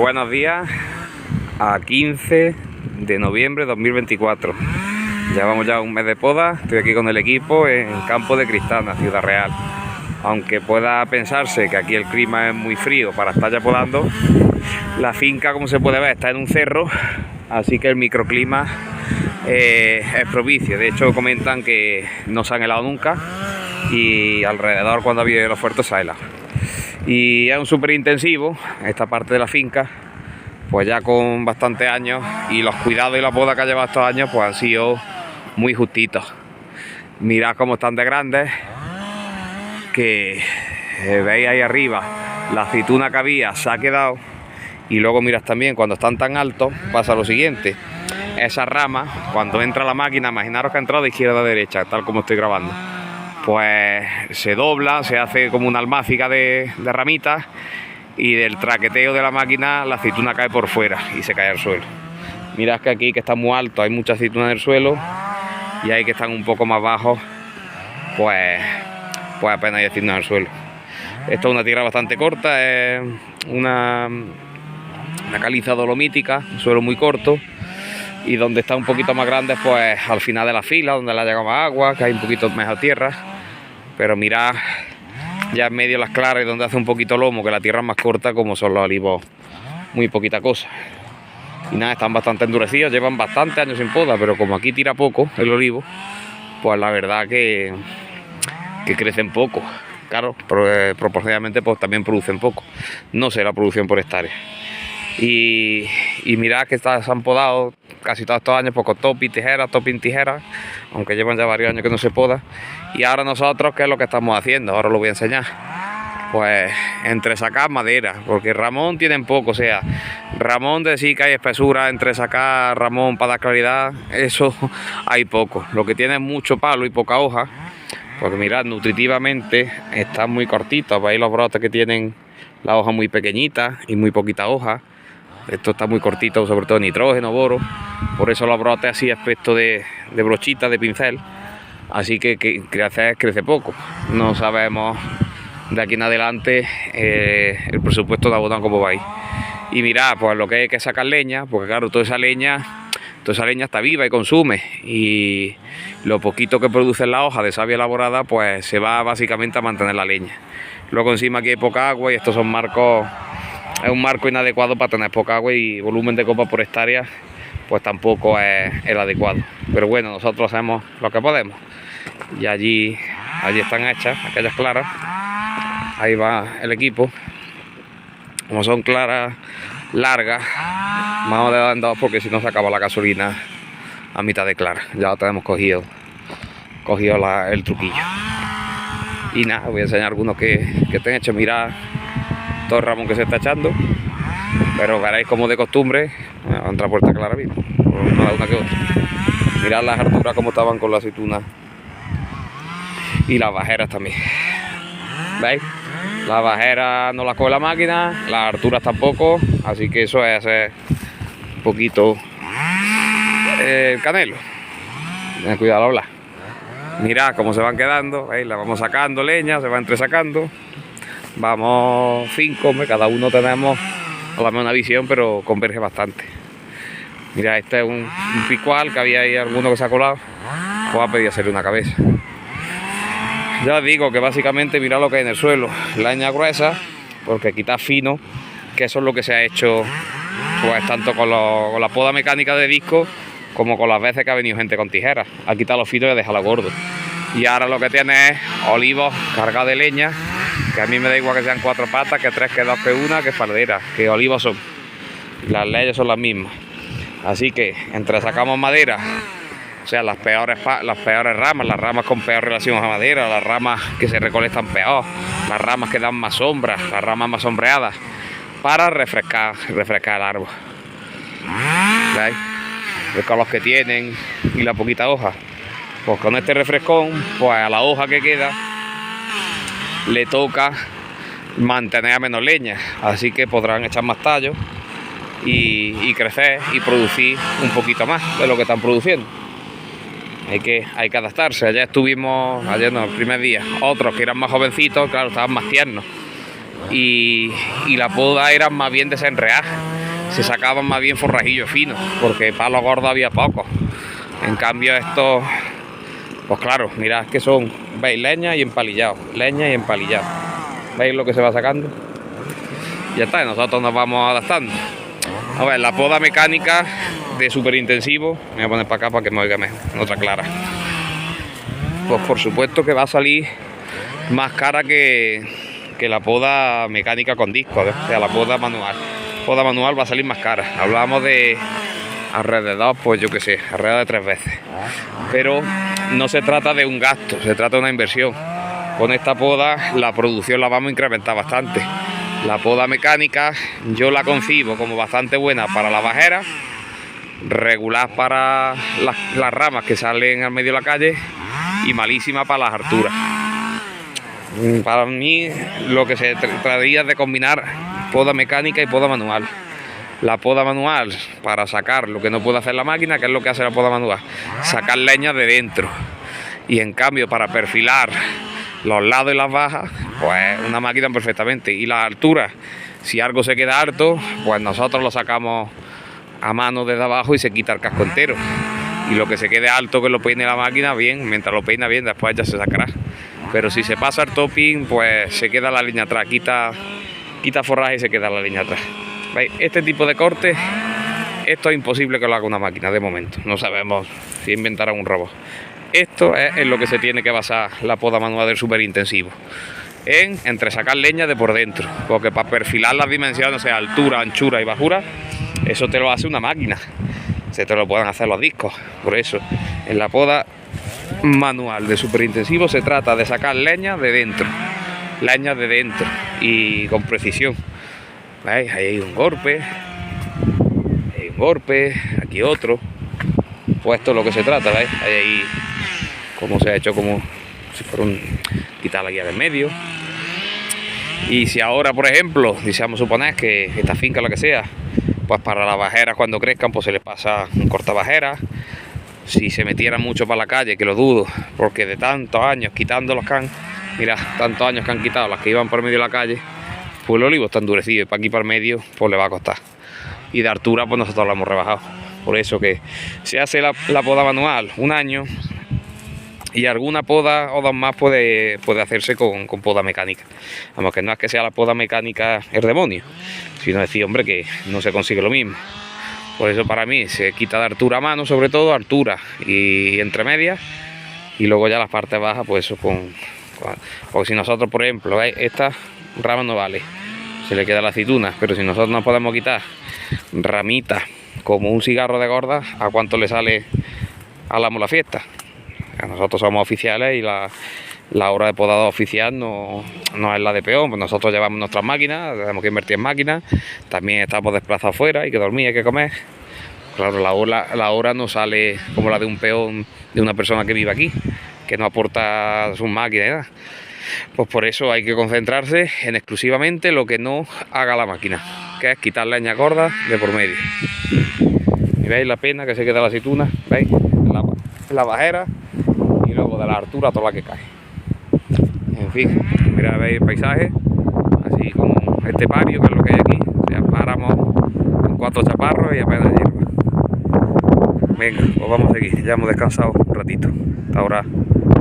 Buenos días, a 15 de noviembre de 2024. Llevamos ya un mes de poda, estoy aquí con el equipo en Campo de Cristana, Ciudad Real. Aunque pueda pensarse que aquí el clima es muy frío para estar ya podando, la finca, como se puede ver, está en un cerro, así que el microclima es propicio. De hecho, comentan que no se han helado nunca y alrededor, cuando ha habido los fuertes, se ha helado. Y es un súper intensivo esta parte de la finca, pues ya con bastantes años, y los cuidados y la poda que ha llevado estos años pues han sido muy justitos. Mirad cómo están de grandes, que veis ahí arriba la aceituna que había se ha quedado, y luego mirad también cuando están tan altos pasa lo siguiente: esas ramas, cuando entra la máquina, imaginaros que ha entrado de izquierda a derecha, tal como estoy grabando, pues se dobla, se hace como una almáciga de ramitas, y del traqueteo de la máquina la aceituna cae por fuera y se cae al suelo. Mirad que aquí, que está muy alto, hay mucha aceituna en el suelo, y ahí que están un poco más bajos, pues apenas hay aceituna en el suelo. Esto es una tierra bastante corta, es una caliza dolomítica, un suelo muy corto, y donde está un poquito más grande, pues al final de la fila, donde le ha llegado más agua, que hay un poquito mejor tierra. Pero mirad ya en medio de las claras, y donde hace un poquito lomo, que la tierra es más corta, como son los olivos, muy poquita cosa. Y nada, están bastante endurecidos, llevan bastantes años sin poda, pero como aquí tira poco el olivo, pues la verdad que crecen poco. Claro, proporcionalmente pues también producen poco. No sé la producción por hectárea. Y mirad que se han podado casi todos estos años, pues con topping tijeras, aunque llevan ya varios años que no se poda. Y ahora nosotros, ¿qué es lo que estamos haciendo? Ahora lo voy a enseñar. Pues entresacar madera, porque ramón tienen poco, o sea, ramón de decir que hay espesura, entresacar ramón para dar claridad, eso hay poco. Lo que tiene es mucho palo y poca hoja, porque mirad, nutritivamente están muy cortitos. Veis los brotes que tienen la hoja muy pequeñita y muy poquita hoja. Esto está muy cortito, sobre todo nitrógeno, boro. Por eso los brotes así, aspecto de brochita, de pincel. Así que crece poco. No sabemos de aquí en adelante el presupuesto de abono como va a ir. Y mirad, pues lo que hay que sacar leña, porque claro, toda esa leña está viva y consume. Y lo poquito que produce la hoja de savia elaborada, pues se va básicamente a mantener la leña. Luego encima aquí hay poca agua, y estos son marcos. Es un marco inadecuado para tener poca agua, y volumen de copa por hectárea pues tampoco es el adecuado. Pero bueno, nosotros hacemos lo que podemos. Y allí están hechas aquellas claras. Ahí va el equipo. Como son claras largas, vamos de dos en dos, porque si no se acaba la gasolina a mitad de clara. Ya lo tenemos cogido el truquillo. Y nada, voy a enseñar algunos que estén hechos. Mirad todo el ramón que se está echando, pero veréis como de costumbre, otra puerta clara mismo, una que otra. Mirad las alturas como estaban con la aceituna, y las bajeras también. ¿Veis? Las bajeras no las coge la máquina, las alturas tampoco, así que eso es hacer un poquito el canelo. Tened cuidado al hablar. Mirad cómo se van quedando, ¿veis? La vamos sacando leña, se va entresacando. Vamos 5, cada uno tenemos a la una visión, pero converge bastante. Mira, este es un picual, que había ahí alguno que se ha colado, pues a pedir hacerle una cabeza. Ya os digo que básicamente mirad lo que hay en el suelo: leña gruesa, porque quitar fino, que eso es lo que se ha hecho, pues tanto con la poda mecánica de disco, como con las veces que ha venido gente con tijeras, a quitar los finos y a dejarlo gordo. Y ahora lo que tiene es olivos cargados de leña, que a mí me da igual que sean 4 patas, que 3, que 2, que 1, que faldera, que olivos son. Las leyes son las mismas. Así que entresacamos madera, o sea, las peores ramas, las ramas con peor relación a madera, las ramas que se recolectan peor, las ramas que dan más sombra, las ramas más sombreadas, para refrescar el árbol. ¿Veis? El color que tienen y la poquita hoja. Pues con este refrescón, pues a la hoja que queda le toca mantener a menos leña, así que podrán echar más tallos y crecer y producir un poquito más de lo que están produciendo. Hay que adaptarse. Ayer no, el primer día, otros que eran más jovencitos, claro, estaban más tiernos, y la poda era más bien desenrear, se sacaban más bien forrajillos finos, porque palos gordos había pocos. En cambio estos, pues claro, mirad que son, veis, leña y empalillado, veis lo que se va sacando. Ya está, nosotros nos vamos adaptando. A ver, la poda mecánica de súper intensivo, me voy a poner para acá para que me oiga mejor, en otra clara. Pues por supuesto que va a salir más cara que la poda mecánica con disco, o sea, la poda manual. Poda manual va a salir más cara. Hablábamos de alrededor, pues yo que sé, alrededor de 3 veces. Pero no se trata de un gasto, se trata de una inversión. Con esta poda la producción la vamos a incrementar bastante. La poda mecánica yo la concibo como bastante buena para la bajera, regular para las ramas que salen al medio de la calle y malísima para las alturas. Para mí lo que se trataría de combinar poda mecánica y poda manual. La poda manual para sacar lo que no puede hacer la máquina, que es lo que hace la poda manual, sacar leña de dentro. Y en cambio para perfilar los lados y las bajas, pues una máquina perfectamente. Y las alturas, si algo se queda harto, pues nosotros lo sacamos a mano desde abajo y se quita el casco entero. Y lo que se quede alto, que lo peine la máquina, bien, mientras lo peina bien, después ya se sacará. Pero si se pasa el topping, pues se queda la línea atrás, quita forraje y se queda la línea atrás. ¿Veis? Este tipo de corte, esto es imposible que lo haga una máquina de momento. No sabemos si inventarán un robot. Esto es en lo que se tiene que basar la poda manual del súper intensivo. En entresacar leña de por dentro. Porque para perfilar las dimensiones, o sea, altura, anchura y bajura, eso te lo hace una máquina. Se te lo pueden hacer los discos. Por eso, en la poda manual de súper intensivo se trata de sacar leña de dentro. Leña de dentro. Y con precisión. ¿Veis? Ahí hay un golpe. Aquí otro. Pues esto es lo que se trata, ¿veis? Ahí como se ha hecho como si fuera quitar la guía del medio. Y si ahora, por ejemplo, deseamos suponer que esta finca, lo que sea, pues para las bajeras cuando crezcan, pues se les pasa un cortabajera. Si se metieran mucho para la calle, que lo dudo, porque de tantos años quitando los can, mira, tantos años que han quitado las que iban por medio de la calle, pues el olivo está endurecido y para aquí para el medio, pues le va a costar. Y de altura, pues nosotros lo hemos rebajado. Por eso que se hace la poda manual un año y alguna poda o dos más puede hacerse con poda mecánica. Vamos, que no es que sea la poda mecánica el demonio, sino decir, hombre, que no se consigue lo mismo. Por eso para mí se quita de altura a mano, sobre todo altura y entre medias, y luego ya las partes bajas, pues eso porque si nosotros, por ejemplo, ¿veis? Esta rama no vale, se le queda la aceituna, pero si nosotros no podemos quitar ramitas como un cigarro de gorda, ¿a cuánto le sale al amo la fiesta? Nosotros somos oficiales y la hora de podado oficial no es la de peón, pues nosotros llevamos nuestras máquinas, tenemos que invertir en máquinas, también estamos desplazados fuera, hay que dormir, hay que comer. Claro, la hora no sale como la de un peón de una persona que vive aquí, que no aporta sus máquinas y nada. Pues por eso hay que concentrarse en exclusivamente lo que no haga la máquina, que es quitar leña gorda de por medio. Y veis la pena que se queda la aceituna, veis, la bajera y luego de la altura toda la que cae. En fin, mirad, veis el paisaje, así como este patio, que es lo que hay aquí. O sea, paramos con 4 chaparros y apenas hierba. Venga, pues vamos a seguir, ya hemos descansado un ratito. Hasta ahora.